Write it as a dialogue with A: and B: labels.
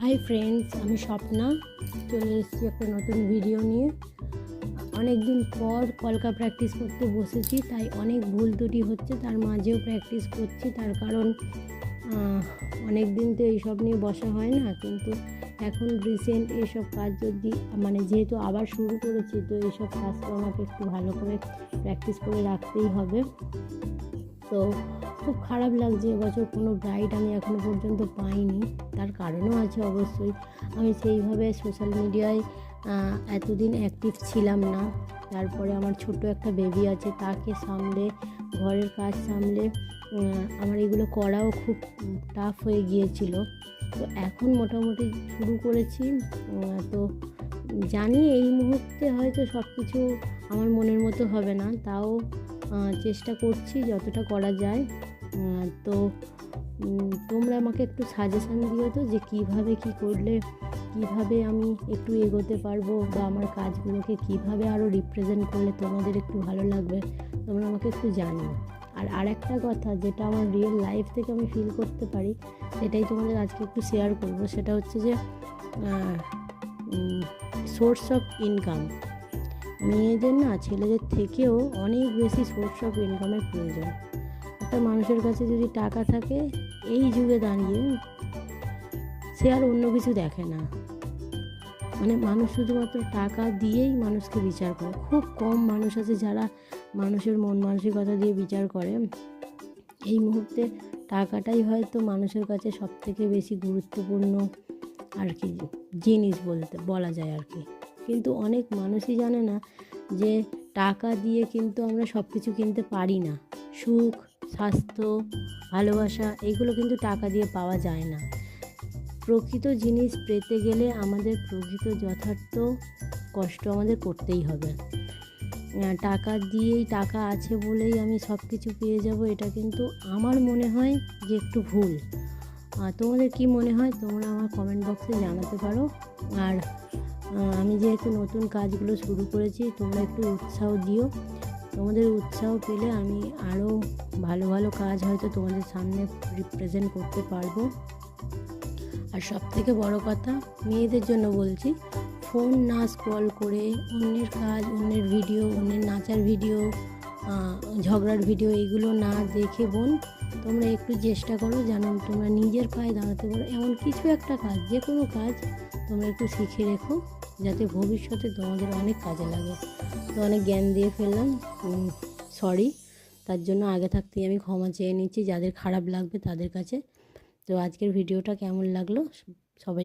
A: Hi friends, আমি স্বপ্না চলে এসেছি একটা নতুন ভিডিও নিয়ে। অনেক দিন পর কলকা প্র্যাকটিস করতে বসেছি, তাই অনেক ভুল ত্রুটি হচ্ছে, তার মাঝেও প্র্যাকটিস করছি। তার কারণ অনেক দিন তো এইসব নিয়ে বসা হয় না, কিন্তু এখন রিসেন্ট এইসব কাজ যদি যেহেতু আবার শুরু করেছি, তো এইসব কাজ তো আমাকে একটু ভালো করে প্র্যাকটিস করে রাখতেই হবে। তো খুব খারাপ লাগছে, এবছর কোনো ব্রাইড আমি এখনও পর্যন্ত পাইনি। তার কারণও আছে অবশ্যই, আমি সেইভাবে সোশ্যাল মিডিয়ায় এতদিন অ্যাক্টিভ ছিলাম না। তারপরে আমার ছোট একটা বেবি আছে, তাকে সামলে, ঘরের কাজ সামলে আমার এগুলো করাও খুব টাফ হয়ে গিয়েছিল। তো এখন মোটামুটি শুরু করেছি। তো জানি এই মুহূর্তে হয়তো সব কিছু আমার মনের মতো হবে না, তাও চেষ্টা করছি যতটা করা যায়। তো তোমরা আমাকে একটু সাজেশান দিও তো, যে কিভাবে কি করলে কিভাবে আমি একটু এগোতে পারবো, বা আমার কাজগুলোকে কিভাবে আরও রিপ্রেজেন্ট করলে তোমাদের একটু ভালো লাগবে, তোমরা আমাকে একটু জানিও। আর একটা কথা, যেটা আমার রিয়েল লাইফ থেকে আমি ফিল করতে পারি, সেটাই তোমাদের আজকে একটু শেয়ার করব। সেটা হচ্ছে যে সোর্স অফ ইনকাম মেয়েদের না ছেলেদের থেকেও অনেক বেশি সোর্স অফ ইনকামের প্রয়োজন। একটা মানুষের কাছে যদি টাকা থাকে, এই যুগে দাঁড়িয়ে সে আর অন্য কিছু দেখে না। মানুষ শুধুমাত্র টাকা দিয়েই মানুষকে বিচার করে। খুব কম মানুষ আছে যারা মানুষের মন মানসিকতা দিয়ে বিচার করে। এই মুহূর্তে টাকাটাই হয়তো মানুষের কাছে সবথেকে বেশি গুরুত্বপূর্ণ আর কি জিনিস বলা যায় আর কি। কিন্তু অনেক মানুষই জানে না যে টাকা দিয়ে কিন্তু আমরা সব কিছু কিনতে পারি না। সুখ, স্বাস্থ্য, ভালোবাসা, এগুলো কিন্তু টাকা দিয়ে পাওয়া যায় না। প্রকৃত জিনিস পেতে গেলে আমাদের প্রকৃত যথার্থ কষ্ট আমাদের করতেই হবে। টাকা দিয়েই, টাকা আছে বলেই আমি সব কিছু পেয়ে যাব, এটা কিন্তু আমার মনে হয় যে একটু ভুল। তোমাদের কি মনে হয় তোমরা আমার কমেন্ট বক্সে জানাতে পারো। আর আমি যেহেতু নতুন কাজগুলো শুরু করেছি, তোমরা একটু উৎসাহ দিও। তোমাদের উৎসাহ পেলে আমি আরও ভালো ভালো কাজ হয়তো তোমাদের সামনে রিপ্রেজেন্ট করতে পারবো। আর সবথেকে বড় কথা, মেয়েদের জন্য বলছি, ফোন না স্ক্রল করে অন্যের কাজ, অন্যের ভিডিও, অন্যের নাচার ভিডিও, ঝগড়ার ভিডিও, এগুলো না দেখে বোন তোমরা একটু চেষ্টা করো যেন তোমরা নিজের পায়ে দাঁড়াতে পারো। এমন কিছু একটা কাজ, যে কোনো কাজ তোমরা একটু শিখে রেখো, যাতে ভবিষ্যতে তোমাদের অনেক কাজে লাগে। তো অনেক জ্ঞান দিয়ে ফেললাম, সরি। তার জন্য আগে থাকতেই আমি ক্ষমা চেয়ে নিচ্ছি যাদের খারাপ লাগবে তাদের কাছে। তো আজকের ভিডিওটা কেমন লাগলো সবাই